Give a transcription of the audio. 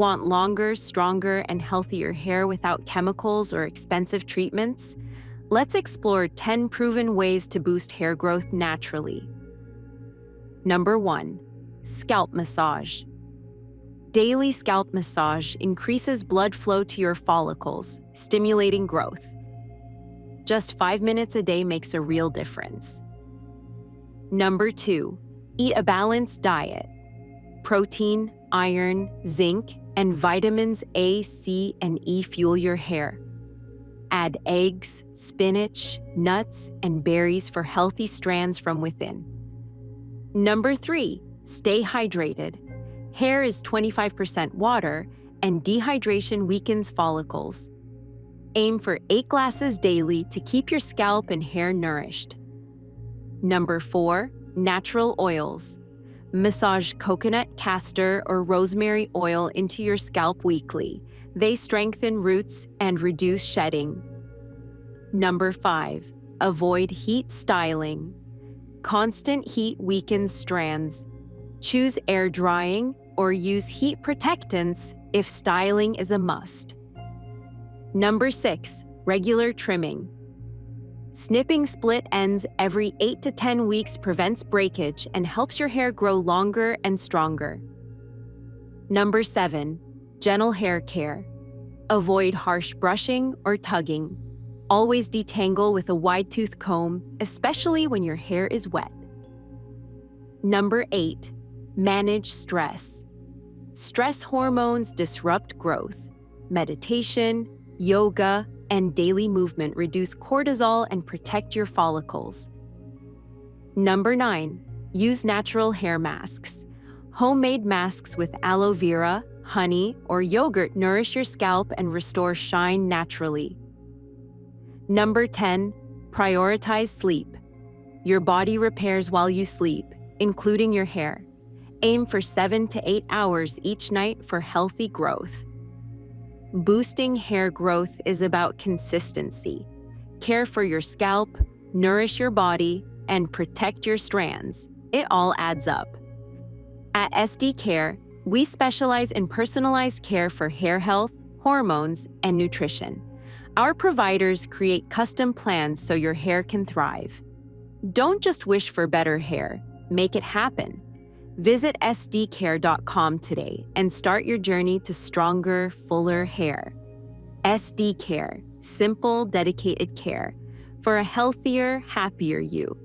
Want longer, stronger, and healthier hair without chemicals or expensive treatments? Let's explore 10 proven ways to boost hair growth naturally. Number 1. Scalp massage. Daily scalp massage increases blood flow to your follicles, stimulating growth. Just 5 minutes a day makes a real difference. Number 2. Eat a balanced diet. Protein, iron, zinc, and vitamins A, C, and E fuel your hair. Add eggs, spinach, nuts, and berries for healthy strands from within. Number 3. Stay hydrated. Hair is 25% water, and dehydration weakens follicles. Aim for 8 glasses daily to keep your scalp and hair nourished. Number 4. Natural oils. Massage coconut, castor, or rosemary oil into your scalp weekly. They strengthen roots and reduce shedding. Number 5. Avoid heat styling. Constant heat weakens strands. Choose air drying or use heat protectants if styling is a must. Number 6. Regular trimming. Snipping split ends every 8 to 10 weeks prevents breakage and helps your hair grow longer and stronger. Number 7. Gentle hair care. Avoid harsh brushing or tugging. Always detangle with a wide-tooth comb, especially when your hair is wet. Number 8. Manage stress. Stress hormones disrupt growth. Meditation, yoga, and daily movement reduce cortisol and protect your follicles. Number 9. Use natural hair masks. Homemade masks with aloe vera, honey, or yogurt nourish your scalp and restore shine naturally. Number 10. Prioritize sleep. Your body repairs while you sleep, including your hair. Aim for 7 to 8 hours each night for healthy growth. Boosting hair growth is about consistency. Care for your scalp, nourish your body, and protect your strands. It all adds up. At SDKare, we specialize in personalized care for hair health, hormones, and nutrition. Our providers create custom plans so your hair can thrive. Don't just wish for better hair, make it happen. Visit SDKare.com today and start your journey to stronger, fuller hair. SDKare, simple, dedicated care for a healthier, happier you.